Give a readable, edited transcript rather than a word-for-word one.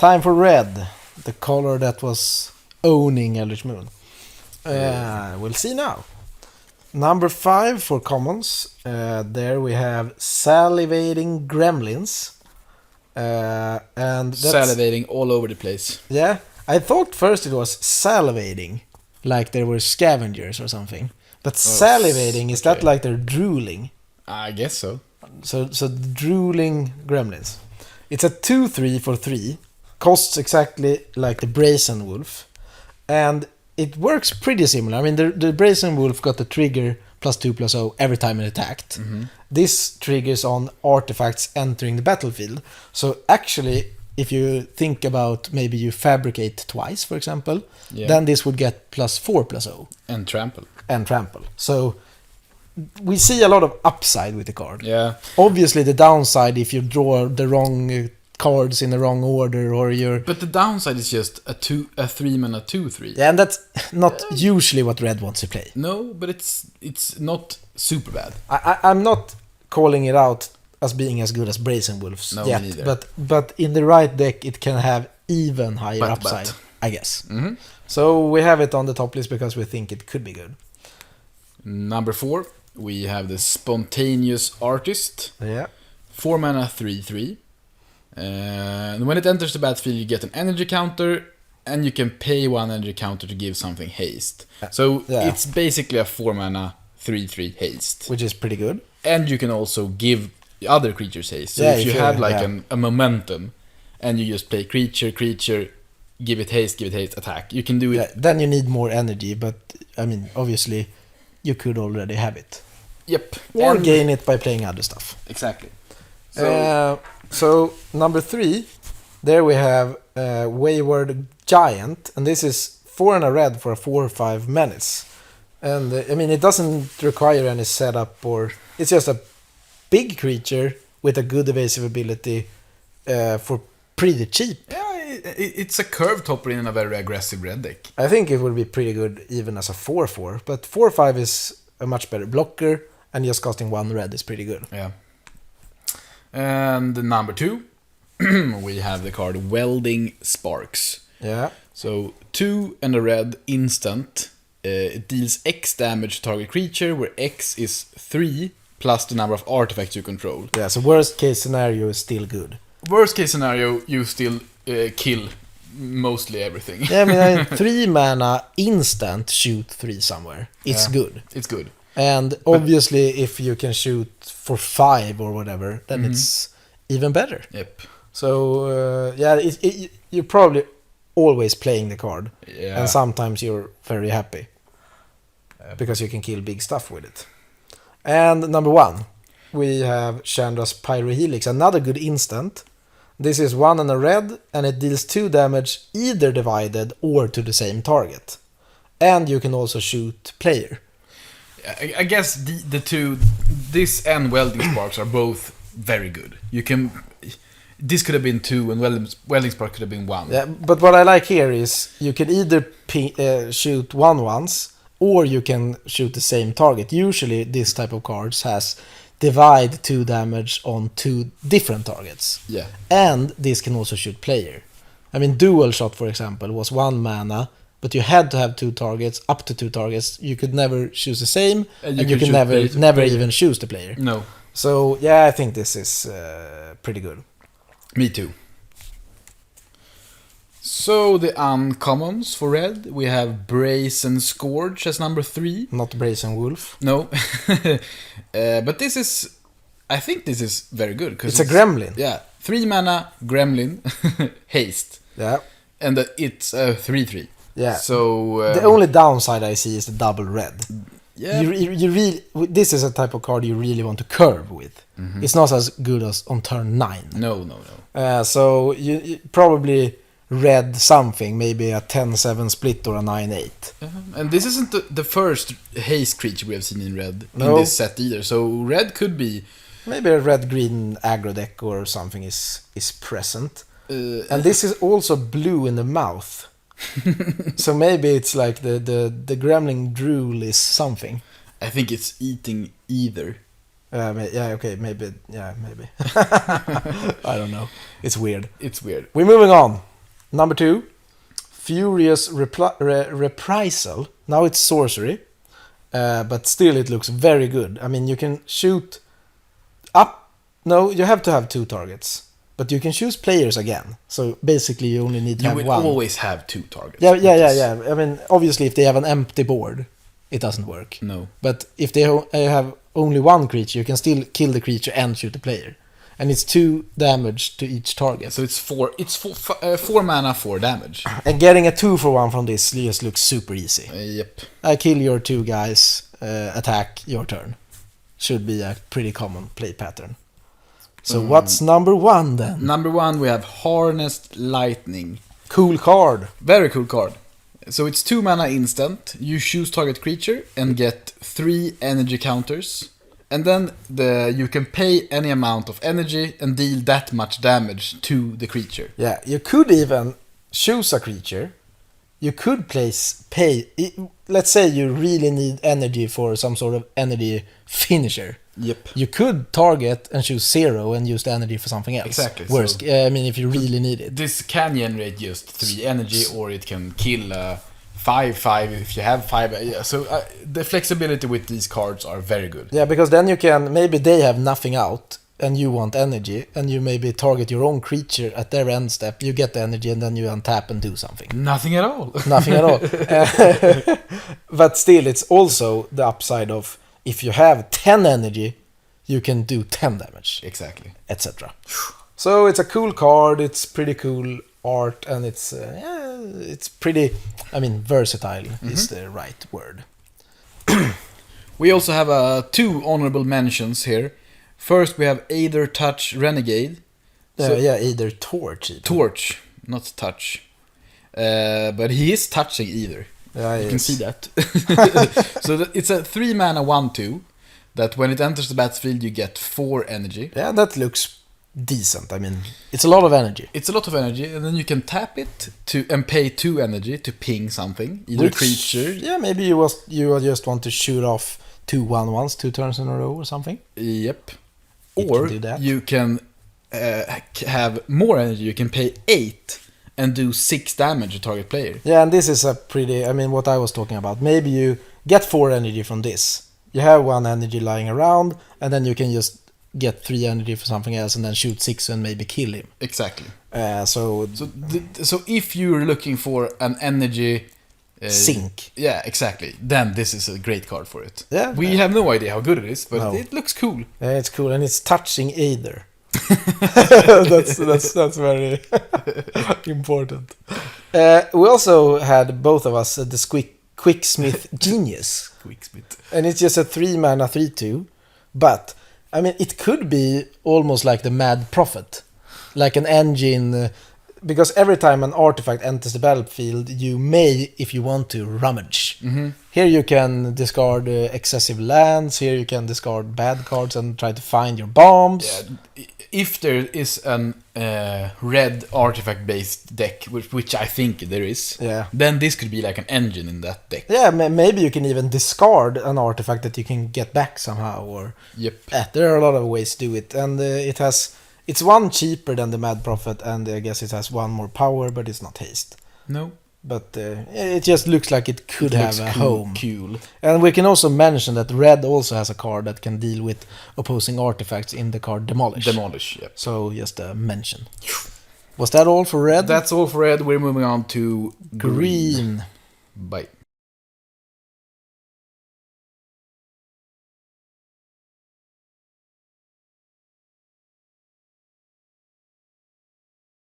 Time for red, the color that was owning Eldritch Moon. We'll see now. Number 5 for commons. There we have Salivating Gremlins. And that's, Salivating all over the place. Yeah, I thought first it was salivating, like they were scavengers or something. But salivating, is that like they're drooling? I guess so. So drooling gremlins. It's a 2/3 for 3. Costs exactly like the Brazen Wolf. And it works pretty similar. I mean, the Brazen Wolf got the trigger +2/+0 every time it attacked. Mm-hmm. This triggers on artifacts entering the battlefield. So actually, if you think about maybe you fabricate twice, for example, then this would get +4/+0. And trample. So we see a lot of upside with the card. Yeah. Obviously, the downside if you draw the wrong cards in the wrong order or you're... But the downside is just a 3-mana 2/3. Yeah, and that's not usually what red wants to play. No, but it's not super bad. I'm not calling it out as being as good as Brazen Wolves yet, but in the right deck it can have even higher upside, I guess. Mm-hmm. So we have it on the top list because we think it could be good. Number 4, we have the Spontaneous Artist. Yeah. 4-mana 3/3. And when it enters the battlefield, you get an energy counter, and you can pay 1 energy counter to give something haste. So it's basically a 4-mana 3/3 haste, which is pretty good. And you can also give other creatures haste. So if you have a momentum, and you just play creature, give it haste, attack. You can do it. Yeah, then you need more energy, but I mean, obviously, you could already have it. Yep. Or gain it by playing other stuff. Exactly. So number 3, there we have Wayward Giant, and this is 4 and a red for a 4/5 menace. And I mean, it doesn't require any setup, or it's just a big creature with a good evasive ability for pretty cheap. Yeah, it's a curve topper in a very aggressive red deck. I think it would be pretty good even as a 4/4, but 4/5 is a much better blocker, and just costing 1 red is pretty good. Yeah. And number 2, we have the card Welding Sparks. Yeah. So 2 and a red instant. It deals X damage to target creature, where X is 3 plus the number of artifacts you control. Yeah, so worst case scenario is still good. Worst case scenario, you still kill mostly everything. Yeah, I mean 3 mana instant shoot 3 somewhere. It's good. It's good. And obviously, if you can shoot for 5 or whatever, then it's even better. Yep. So, you're probably always playing the card. Yeah. And sometimes you're very happy. Because you can kill big stuff with it. And number 1, we have Chandra's Pyrohelix, another good instant. This is 1 and a red, and it deals 2 damage either divided or to the same target. And you can also shoot player. I guess the two, this and Welding Sparks, are both very good. You can, this could have been 2 and Welding Spark could have been 1. Yeah, but what I like here is you can either shoot 1 once, or you can shoot the same target. Usually this type of cards has divide 2 damage on 2 different targets. Yeah. And this can also shoot player. I mean, Dual Shot, for example, was 1 mana, but you had to have 2 targets, up to 2 targets. You could never choose the same, and you can never even choose the player. No. So, yeah, I think this is pretty good. Me too. So, the uncommons for red, we have Brazen Scourge as number 3. Not Brazen Wolf. No. But this is, I think this is very good. It's a gremlin. Yeah. 3 mana, gremlin, haste. Yeah. And it's a 3/3. Yeah. So the only downside I see is the double red. Yeah. You really, this is a type of card you really want to curve with. Mm-hmm. It's not as good as on turn 9. No. So you probably red something, maybe a 10-7 split or a 9-8. And this isn't the first haste creature we have seen in red in this set either. So red could be, maybe a red-green aggro deck or something is present. And this is also blue in the mouth. So maybe it's like the gremlin drool is something. I think it's eating either. Maybe. I don't know. It's weird. It's weird. We're moving on. Number 2, Furious Reprisal. Now it's sorcery, but still it looks very good. I mean, you can shoot up. No, you have to have 2 targets, but you can choose players again. So basically, you only need to have 1. You will always have 2 targets. Yeah. I mean, obviously, if they have an empty board, it doesn't work. No. But if they have only 1 creature, you can still kill the creature and shoot the player. And it's 2 damage to each target. So it's 4 mana, 4 damage. And getting a 2-for-1 from this just looks super easy. Yep. I kill your 2 guys, attack your turn. Should be a pretty common play pattern. So what's number 1 then? Number 1, we have Harnessed Lightning. Cool card. Very cool card. So it's 2 mana instant. You choose target creature and get 3 energy counters. And then you can pay any amount of energy and deal that much damage to the creature. Yeah, you could even choose a creature. You could pay. Let's say you really need energy for some sort of energy finisher. Yep. You could target and choose 0 and use the energy for something else. Exactly. Worst, So I mean, if you really need it. This can generate just 3 energy, or it can kill 5/5 if you have 5. So the flexibility with these cards are very good. Yeah, because then you can, maybe they have nothing out and you want energy, and you maybe target your own creature at their end step, you get the energy, and then you untap and do something. Nothing at all. Nothing at all. But still, it's also the upside of, if you have 10 energy, you can do 10 damage. Exactly. Etc. So it's a cool card, it's pretty cool art, and it's pretty, I mean, versatile is the right word. We also have 2 honorable mentions here. First, we have Aether Touch Renegade. Either Torch. Even. Torch, not Touch. But he is touching either. Yeah, you can see that. So it's a 3 mana 1/2 that when it enters the battlefield you get 4 energy. Yeah, that looks decent. I mean, it's a lot of energy. It's a lot of energy, and then you can tap it and pay 2 energy to ping something, either creature. Yeah, maybe you just want to shoot off 2 1/1s 2 turns in a row or something. Yep. You Or can do that. you can have more energy. You can pay 8 and do 6 damage to target player. Yeah, and this is a pretty, I mean, what I was talking about. Maybe you get 4 energy from this. You have 1 energy lying around, and then you can just get 3 energy for something else, and then shoot 6 and maybe kill him. Exactly. So if you're looking for an energy sink. Yeah, exactly. Then this is a great card for it. Yeah. We have no idea how good it is, but No. it looks cool. Yeah, it's cool, and it's touching either. that's very important. We also had, both of us, the Quicksmith Genius. Quicksmith. And it's just a 3 mana 3/2. But, I mean, it could be almost like the Mad Prophet. Like an engine. Because every time an artifact enters the battlefield, you may, if you want to, rummage. Mm-hmm. Here you can discard excessive lands. Here you can discard bad cards and try to find your bombs. Yeah, if there is an red artifact-based deck, which I think there is, Yeah. then this could be like an engine in that deck. Yeah, maybe you can even discard an artifact that you can get back somehow. Or Yep. there are a lot of ways to do it. And it's 1 cheaper than the Mad Prophet, and I guess it has 1 more power, but it's not haste. No. But it just looks like it could have a home. Cool. And we can also mention that red also has a card that can deal with opposing artifacts in the card Demolish. Demolish, yep. So just a mention. Was that all for red? That's all for red. We're moving on to green. Bye.